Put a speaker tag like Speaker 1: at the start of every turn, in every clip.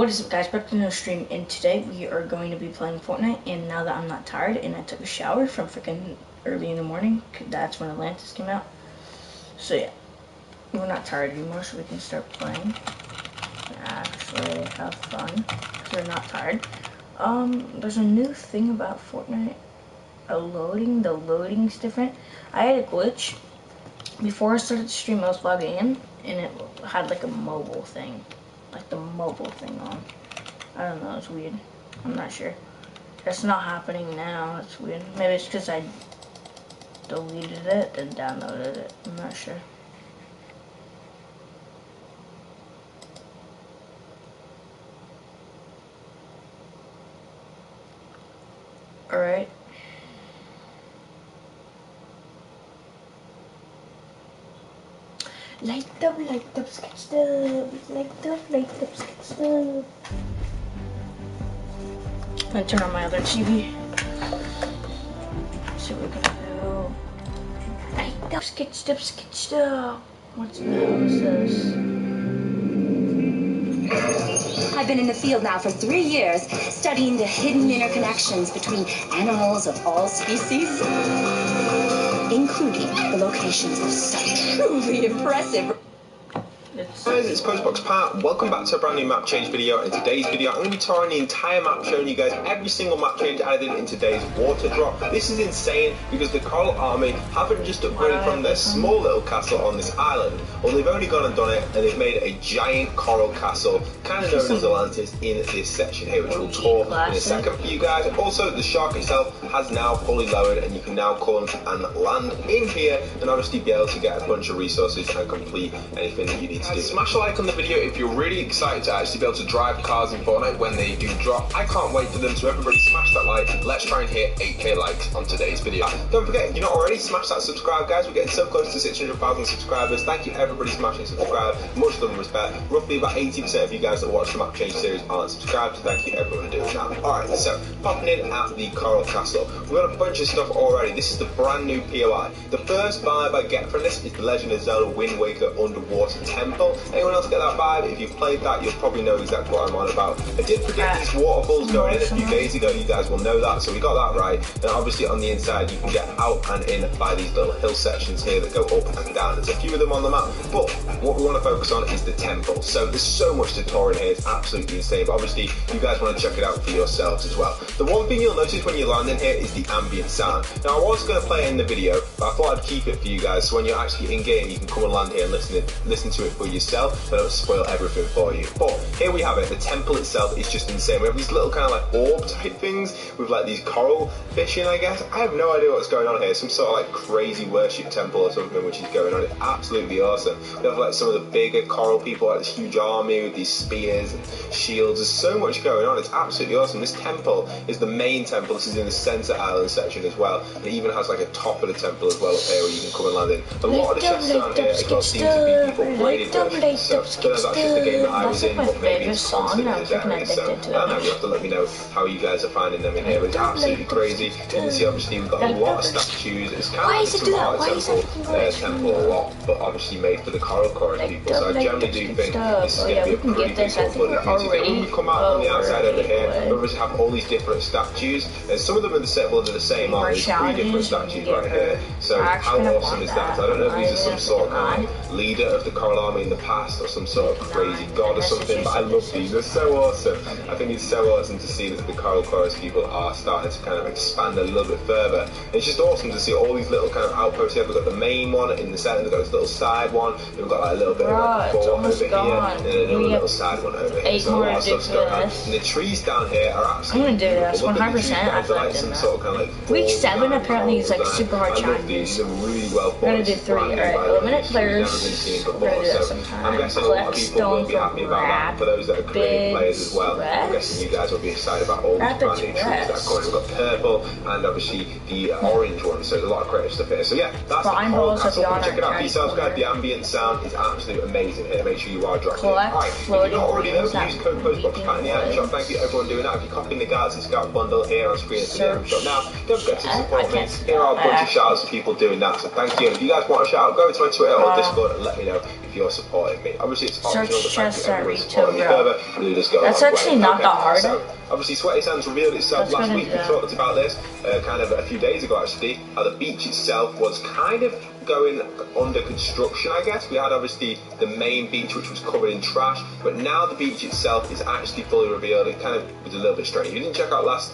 Speaker 1: What is up, guys? Back to another stream, and today we are going to be playing Fortnite. And now that I'm not tired and I took a shower from freaking early in the morning, that's when Atlantis came out. So yeah, we're not tired anymore, so we can start playing and actually have fun because we're not tired. There's a new thing about Fortnite. The loading's different. I had a glitch before I started the stream. I was logging in and it had like a mobile thing. Like the mobile thing on. I don't know, it's weird. I'm not sure. It's not happening now, it's weird. Maybe it's because I deleted it and downloaded it. I'm not sure. Alright. Light up, sketch stuff. Light up, sketch stuff. I'm gonna turn on my other TV. See what we can do. Light up, sketch stuff. What's this?
Speaker 2: I've been in the field now for 3 years, studying the hidden interconnections between animals of all species, including the locations of some truly impressive.
Speaker 3: Guys, it's Postbox Pat. Welcome back to a brand new map change video. In today's video, I'm going to be touring the entire map, showing you guys every single map change added in today's water drop. This is insane because the Coral Army haven't just upgraded from their small little castle on this island, or they've only gone and done it, and they've made a giant coral castle, kind of known as Atlantis, in this section here, which we'll tour in a second for you guys. Also, the shark itself has now fully lowered, and you can now come and land in here, and obviously be able to get a bunch of resources and complete anything that you need to do. Smash a like on the video if you're really excited to actually be able to drive cars in Fortnite when they do drop. I can't wait for them, so everybody smash that like. Let's try and hit 8k likes on today's video. Don't forget, if you're not already, smash that subscribe, guys. We're getting so close to 600,000 subscribers. Thank you everybody smashing subscribe. Much love and respect. Roughly about 80% of you guys that watch the map change series aren't subscribed, so thank you everyone for doing that. Alright, so popping in at the Coral Castle. We've got a bunch of stuff already. This is the brand new POI. The first vibe I get from this is the Legend of Zelda Wind Waker Underwater Temple. Anyone else get that vibe? If you've played that, you'll probably know exactly what I'm on about. I did predict these waterfalls going in a few days ago. You guys will know that, so we got that right. And obviously on the inside, you can get out and in by these little hill sections here that go up and down. There's a few of them on the map, but what we want to focus on is the temple. So there's so much tutorial here, it's absolutely insane. But obviously, you guys want to check it out for yourselves as well. The one thing you'll notice when you land in here is the ambient sound. Now, I was going to play it in the video, but I thought I'd keep it for you guys, so when you're actually in game, you can come and land here and listen to it for yourself. So don't spoil everything for you. But here we have it. The temple itself is just insane. We have these little kind of like orb type things with like these coral fish in, I guess. I have no idea what's going on here. Some sort of like crazy worship temple or something which is going on. It's absolutely awesome. We have like some of the bigger coral people, like this huge army with these spears and shields. There's so much going on. It's absolutely awesome. This temple is the main temple. This is in the center island section as well. It even has like a top of the temple as well up here where you can come and land in. A lot of the chests down here as well seem to be people raided with. So that's just the game that I was in, but maybe it's constant in this area. So I don't know, you have to let me know how you guys are finding them in here. It's absolutely crazy. You can see obviously we've got a lot of statues. It's kind of like some art temple a lot, but obviously made for the coral chorus people. So I generally do think this is going to be a pretty big flooded beauty. Then when we come out on the outside over here, we obviously have all these different statues, and some of them are the same, well, they're the same, aren't they? There's 3 different statues right here. So how awesome is that? I don't know if these are some sort of kind of leader of the Coral Army in the past or some sort of crazy god or something, but I love these. They're so awesome. I think it's so awesome to see that the coral chorus people are starting to kind of expand a little bit further. And it's just awesome to see all these little kind of outposts here. We've got the main one in the center, we've got this little side one, we've got like a little bit of like fort over here, and then another little side one over here. So a lot of stuff's going on. And the trees down here are absolutely
Speaker 1: I'm gonna do this 100%. I've
Speaker 3: like some sort of kind of like
Speaker 1: week 7 apparently is like super hard challenges.
Speaker 3: Really well.
Speaker 1: We're gonna do 3. Alright, eliminate players. We're gonna do that sometime.
Speaker 3: I'm guessing a lot of people will be happy about that. For those that are creative players as well, I'm guessing you guys will be excited about all these brand new trees that are going. We've got purple and obviously the orange one, so there's a lot of creative stuff here. So yeah, that's the whole castle. Check it out for yourselves, guys. The ambient sound is absolutely amazing here. Make sure you are dropping it. Alright, if you're not already know, use code POSTBOXPAT in the item shop. Thank you everyone doing that. If you're copying the Galaxy Scout bundle here on screen at the item shop now, don't forget to support me. Here are a bunch of shout outs to people doing that, so thank you. And if you guys want a shout out, go to my Twitter or Discord and let me know if you're supporting me. Obviously, it's optional, but thank you everyone supporting me further. Really does go
Speaker 1: That's actually not that hard.
Speaker 3: So, obviously, Sweaty Sands revealed itself last week. We talked about this kind of a few days ago, actually, how the beach itself was kind of going under construction, I guess. We had obviously the main beach, which was covered in trash, but now the beach itself is actually fully revealed. It kind of was a little bit strange. If you didn't check out last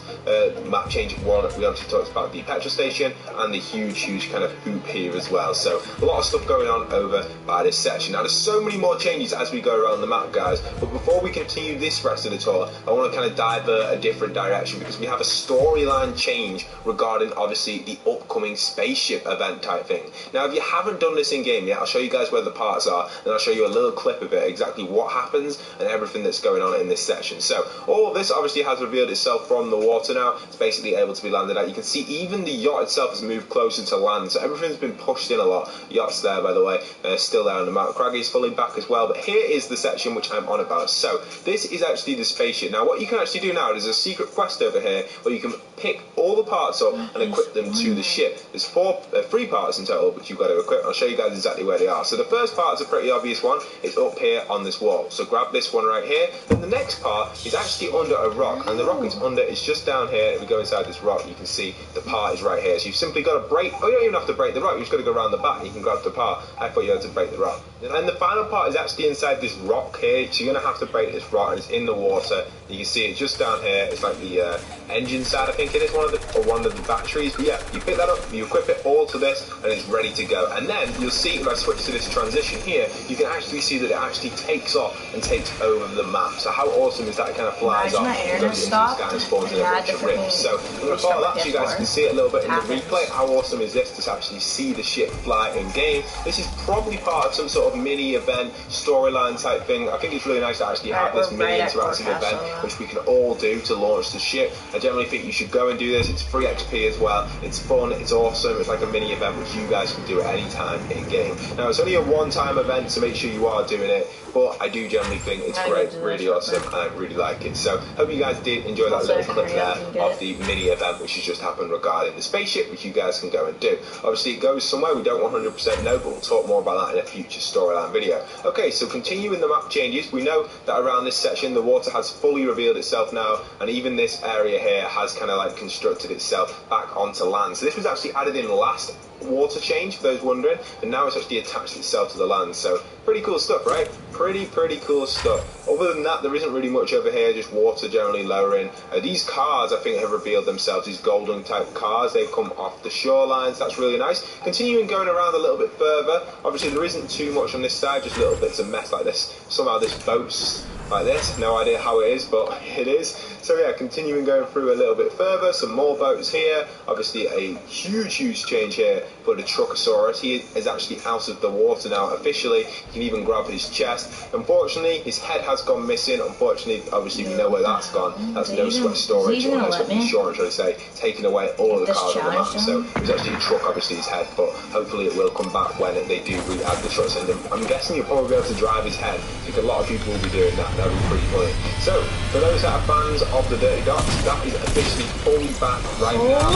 Speaker 3: map change one, we obviously talked about the petrol station and the huge kind of hoop here as well. So a lot of stuff going on over by this section. Now there's so many more changes as we go around the map, guys, but before we continue this rest of the tour, I want to kind of divert a different direction because we have a storyline change regarding obviously the upcoming spaceship event type thing. Now if you haven't done this in game yet, I'll show you guys where the parts are, and I'll show you a little clip of it, exactly what happens and everything that's going on in this section. So all of this obviously has revealed itself from the water now. It's basically able to be landed at. You can see even the yacht itself has moved closer to land, so everything's been pushed in a lot. Yacht's there, by the way, still there on the map. Craggy's fully back as well, but here is the section which I'm on about. So this is actually the spaceship. Now what you can actually do now, there's a secret quest over here where you can pick all the parts up and equip them to the ship. There's three parts in total which you've got to equip. I'll show you guys exactly where they are. So the first part is a pretty obvious one. It's up here on this wall. So grab this one right here. Then the next part is actually under a rock, and the rock it's under is just down here. If we go inside this rock, you can see the part is right here. So you've simply got to break. Oh, you don't even have to break the rock. You've just got to go around the back and you can grab the part. I thought you had to break the rock. And the final part is actually inside this rock here. So you're going to have to break this rock, and it's in the water. You can see it just down here. It's like the engine side, I think it is, one of the batteries. But yeah, you pick that up, you equip it all to this, and it's ready to go. And then you'll see if I switch to this transition here, you can actually see that it actually takes off and takes over the map. So how awesome is that? It kind of flies off, goes into the sky and spawns in a bunch of rims. So I'm going to follow that so you guys can see it a little bit in the replay. How awesome is this to actually see the ship fly in game? This is probably part of some sort of mini event storyline type thing. I think it's really nice to actually have this mini interactive event which we can all do to launch the ship. I generally think you should go and do this. It's free XP as well. It's fun, it's awesome. It's like a mini event which you guys can do at any time in game. Now it's only a one-time event, so make sure you are doing it, but I do generally think it's great, really awesome, and I really like it. So hope you guys did enjoy that little clip there of the mini event which has just happened regarding the spaceship, which you guys can go and do. Obviously it goes somewhere, we don't 100% know, but we'll talk more about that in a future storyline video. Okay, so continuing the map changes, we know that around this section the water has fully revealed itself now, and even this area here has kind of like constructed itself back onto land. So this was actually added in last water change, for those wondering, and now it's actually attached itself to the land. So pretty cool stuff, right? Pretty cool stuff. Other than that, there isn't really much over here, just water generally lowering. These cars I think have revealed themselves, these golden type cars. They've come off the shorelines. That's really nice. Continuing going around a little bit further, obviously there isn't too much on this side, just little bits of mess like this. Somehow this boat's like this, no idea how it is, but it is. So yeah, continuing going through a little bit further, some more boats here. Obviously a huge change here for the Truckosaurus. He is actually out of the water now officially. You can even grab his chest. Unfortunately, his head has gone missing. Unfortunately, obviously we know where that's gone. That's no sweat storage, or no sweat insurance, should I say, taking away all of the cars on the map. So it's actually a truck, obviously his head, but hopefully it will come back when they do re-add the trucks. And I'm guessing you'll probably be able to drive his head. I think a lot of people will be doing that. That would be pretty funny. So for those that are fans of the Dirty Docks, that is officially fully back right now.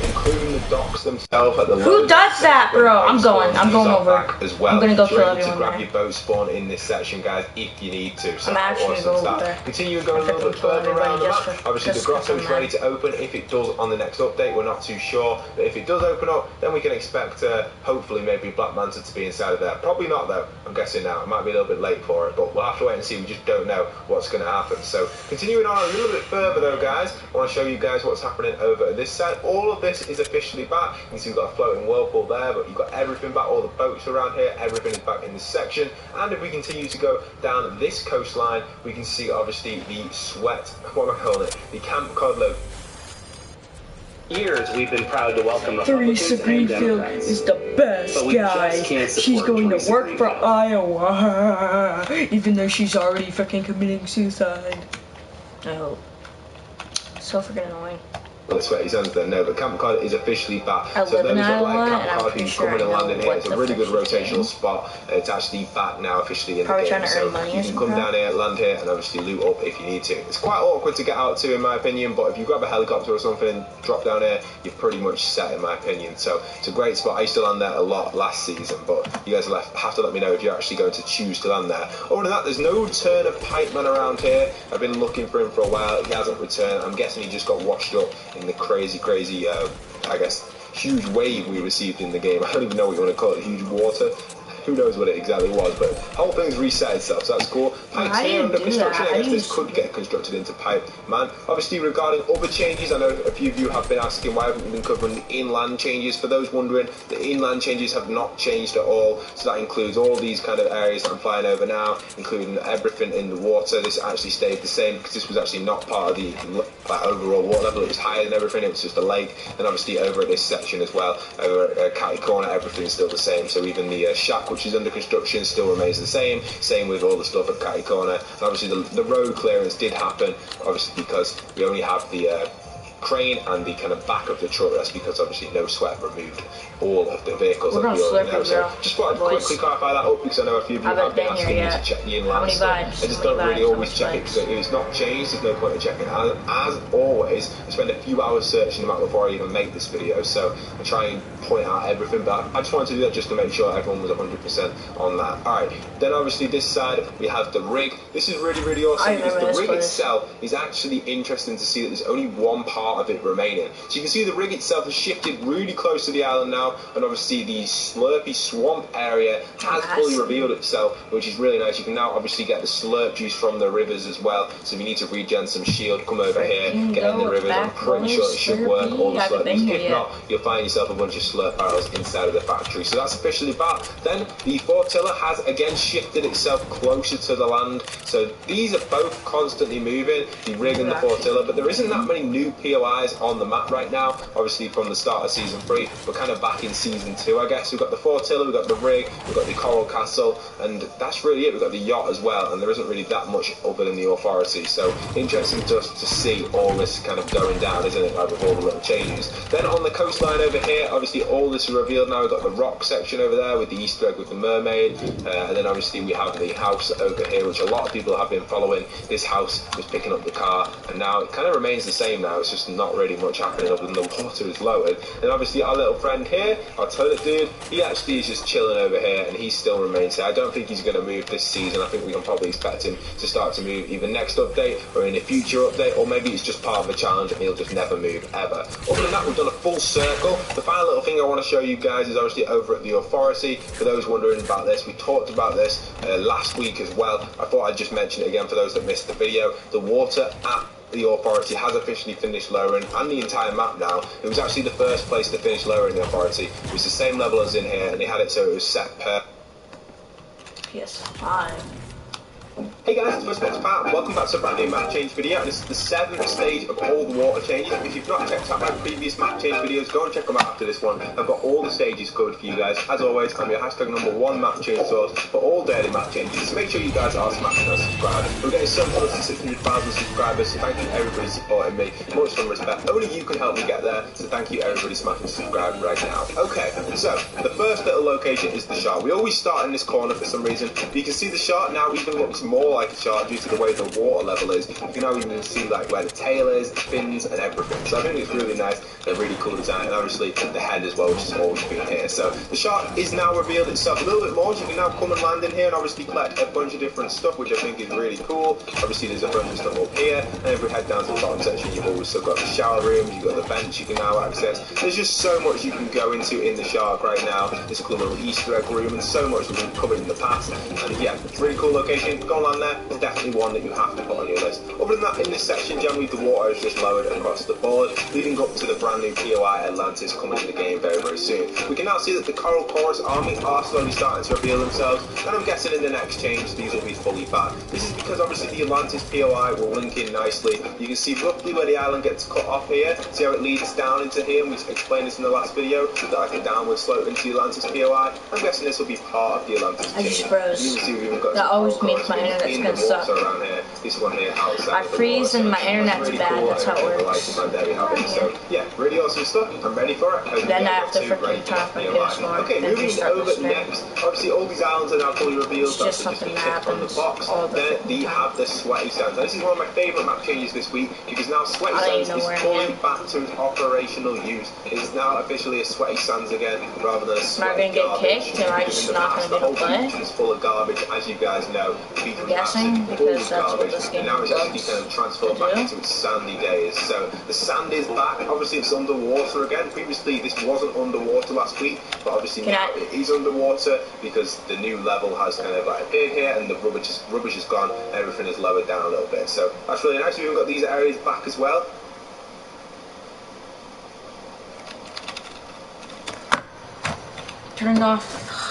Speaker 3: Including the docks themselves at the
Speaker 1: Who does that, bro? I'm going over.
Speaker 3: As well.
Speaker 1: I'm gonna go
Speaker 3: so
Speaker 1: kill
Speaker 3: you're able
Speaker 1: everyone
Speaker 3: to grab
Speaker 1: there.
Speaker 3: your boat spawn in this section, guys, if you need to. So
Speaker 1: I'm actually
Speaker 3: awesome
Speaker 1: going over there.
Speaker 3: Continue going a little bit further around the map. Obviously the grotto is ready to open. If it does on the next update, we're not too sure. But if it does open up, then we can expect hopefully maybe Black Manta to be inside of there. Probably not though, I'm guessing now. It might be a little bit late for it, but we'll have to wait and see. We just don't know what's going to happen. So continuing on a little bit further though, guys, I want to show you guys what's happening over this side. All of this is officially back. You can see we've got a floating whirlpool there, but you've got everything back, all the boats around here, everything is back in this section. And if we continue to go down this coastline, we can see obviously the what am I calling it? The Camp Codlow.
Speaker 4: Years we've been proud to welcome
Speaker 1: Teresa Greenfield is the best, guys. She's going to work for Iowa, even though she's already freaking committing suicide. I hope. So freaking annoying.
Speaker 3: Sweaty Sands then, no, but Camp Cod is officially back.
Speaker 1: I
Speaker 3: So
Speaker 1: live in
Speaker 3: those that like
Speaker 1: Iowa,
Speaker 3: Camp
Speaker 1: and I'm
Speaker 3: Cod
Speaker 1: pretty
Speaker 3: who
Speaker 1: sure
Speaker 3: come in
Speaker 1: I
Speaker 3: and land
Speaker 1: know
Speaker 3: in here,
Speaker 1: what
Speaker 3: it's a
Speaker 1: the
Speaker 3: really good
Speaker 1: frick she's
Speaker 3: rotational
Speaker 1: doing.
Speaker 3: spot. It's actually back now officially in the
Speaker 1: Probably
Speaker 3: game,
Speaker 1: trying to
Speaker 3: so
Speaker 1: earn money
Speaker 3: you
Speaker 1: or
Speaker 3: can
Speaker 1: something.
Speaker 3: come down here, land here, and obviously loot up if you need to. It's quite awkward to get out to, in my opinion, but if you grab a helicopter or something and drop down here, you're pretty much set, in my opinion. So it's a great spot. I used to land there a lot last season, but you guys have to let me know if you're actually going to choose to land there. Other than that, there's no return of Pipeman around here. I've been looking for him for a while. He hasn't returned. I'm guessing he just got washed up in the crazy, I guess, huge wave we received in the game. I don't even know what you want to call it, huge water. Who knows what it exactly was, but whole thing's reset itself, so that's cool. Pipes here under construction. I guess this could get constructed into pipe, man. Obviously, regarding other changes, I know a few of you have been asking why haven't we been covering the inland changes. For those wondering, the inland changes have not changed at all, so that includes all these kind of areas that I'm flying over now, including everything in the water. This actually stayed the same because this was actually not part of the overall water level. It was higher than everything. It was just a lake, and obviously over at this section as well, over at Catty Corner, everything's still the same. So even the shack, which is under construction, still remains the same. Same with all the stuff at Catty Corner. And obviously the road clearance did happen, obviously because we only have the crane and the kind of back of the truck. That's because obviously No Sweat removed all of the vehicles that we already know. So just thought I'd quickly clarify that up because I know a few of you have been asking me to check the inland stuff. I just don't really always check it because if it's not changed, there's no point in checking. As always, I spend a few hours searching them out before I even make this video, so I try and point out everything, but I just wanted to do that just to make sure everyone was 100% on that. Alright, then obviously this side we have the rig. This is really, really awesome because the rig itself is actually interesting to see that there's only one part of it remaining. So you can see the rig itself has shifted really close to the island now, and obviously the slurpy swamp area has fully revealed itself, which is really nice. You can now obviously get the slurp juice from the rivers as well, so if you need to regen some shield, come over here, get in the rivers. I'm pretty sure it should work, all the slurpees. If not, you'll find yourself a bunch of slurp barrels inside of the factory. So that's officially back. Then the Fortilla has again shifted itself closer to the land, so these are both constantly moving, the rig and the Fortilla, but there isn't that many new POIs on the map right now. Obviously from the start of season 3, we're kind of back in season 2, I guess. We've got the Fortilla, we've got the rig, we've got the Coral Castle, and that's really it. We've got the yacht as well, and there isn't really that much other than the authority. So interesting just to see all this kind of going down, isn't it, like with all the little changes. Then on the coastline over here, obviously all this is revealed now. We've got the rock section over there with the Easter egg with the mermaid, and then obviously we have the house over here, which a lot of people have been following. This house was picking up the car, and now it kind of remains the same now. It's just not really much happening other than the water is lowered. And obviously our little friend here, our toilet dude, he actually is just chilling over here, and he still remains here. I don't think he's going to move this season. I think we can probably expect him to start to move either next update or in a future update, or maybe it's just part of a challenge and he'll just never move ever. Other than that, we've done a full circle. The final little thing I want to show you guys is obviously over at the authority. For those wondering about this, we talked about this last week as well. I thought I'd just mention it again for those that missed the video. The water at the authority has officially finished lowering, and the entire map now. It was actually the first place to finish lowering the authority. It was the same level as in here, and they had it so it was set per
Speaker 1: PS5.
Speaker 3: Hey guys, it's Pat. Welcome back to a brand new map change video, and this is the 7th stage of all the water changes. If you've not checked out my previous map change videos, go and check them out after this one. I've got all the stages covered for you guys. As always, I'm your #1 map change source for all daily map changes. So make sure you guys are smashing that subscribe. We're getting so close to 600,000 subscribers, so thank you everybody supporting me. Much fun, respect. Only you can help me get there, so thank you everybody smashing subscribe right now. Okay, so the first little location is the shark. We always start in this corner for some reason. You can see the shark now even looks more like a shark due to the way the water level is. You can now even see like where the tail is, the fins and everything. So I think it's really nice and really cool design, and obviously the head as well, which has always been here. So the shark is now revealed itself a little bit more, so you can now come and land in here and obviously collect a bunch of different stuff, which I think is really cool. Obviously there's a bunch of stuff up here, and if we head down to the bottom section, you've always still got the shower rooms, you've got the bench you can now access. There's just so much you can go into in the shark right now. There's a cool little Easter egg room and so much that we've covered in the past. And yeah, it's a really cool location. Go and land there. It's definitely one that you have to put on your list. Other than that, in this section, generally the water is just lowered across the board, leading up to the brand new POI Atlantis coming to the game very, very soon. We can now see that the Coral Chorus army are slowly starting to reveal themselves, and I'm guessing in the next change these will be fully back. This is because obviously the Atlantis POI will link in nicely. You can see roughly where the island gets cut off here. See how it leads down into here, and we explained this in the last video, that like a downward slope into the Atlantis POI. I'm guessing this will be part of the Atlantis
Speaker 1: I
Speaker 3: change.
Speaker 1: just froze.
Speaker 3: You can see we've even got
Speaker 1: That always
Speaker 3: Coral
Speaker 1: means my
Speaker 3: Chorus
Speaker 1: internet's gonna suck.
Speaker 3: around here. This one here outside.
Speaker 1: I freeze and my internet's bad. That's how it works.
Speaker 3: There we have it. So yeah, really awesome stuff. I'm ready for it.
Speaker 1: Then I have to freaking turn off my PS4.
Speaker 3: Okay,
Speaker 1: then
Speaker 3: moving
Speaker 1: restart
Speaker 3: over
Speaker 1: this thing.
Speaker 3: next. Obviously, all these islands are now fully revealed.
Speaker 1: It's just something that happens all the
Speaker 3: Then
Speaker 1: freaking
Speaker 3: you
Speaker 1: time.
Speaker 3: have the sweaty sands. Now, this is one of my favourite map changes this week because now sweaty
Speaker 1: I don't
Speaker 3: sands
Speaker 1: even know
Speaker 3: is
Speaker 1: where I
Speaker 3: fully
Speaker 1: am.
Speaker 3: back to its operational use. It's now officially a sweaty sands again rather than a
Speaker 1: Am I
Speaker 3: sweaty
Speaker 1: gonna get
Speaker 3: garbage.
Speaker 1: kicked? Am I
Speaker 3: Because
Speaker 1: just
Speaker 3: in the
Speaker 1: not
Speaker 3: past,
Speaker 1: gonna be able
Speaker 3: the
Speaker 1: to
Speaker 3: whole
Speaker 1: play?
Speaker 3: beach was full of garbage, as you guys know. The beach
Speaker 1: I'm
Speaker 3: was
Speaker 1: guessing
Speaker 3: absolutely full
Speaker 1: because
Speaker 3: of
Speaker 1: that's what
Speaker 3: garbage,
Speaker 1: this game
Speaker 3: and now it's actually
Speaker 1: loves
Speaker 3: kind of transformed
Speaker 1: to
Speaker 3: back
Speaker 1: do.
Speaker 3: into its sandy days. So the sand is back. Obviously, it's underwater again. Previously, this wasn't underwater last week, but obviously now it is underwater because the new level has kind of like appeared here, and the rubbish is gone. Everything is lowered down a little bit. So that's really nice. We've even got these areas back as well.
Speaker 1: Turned off.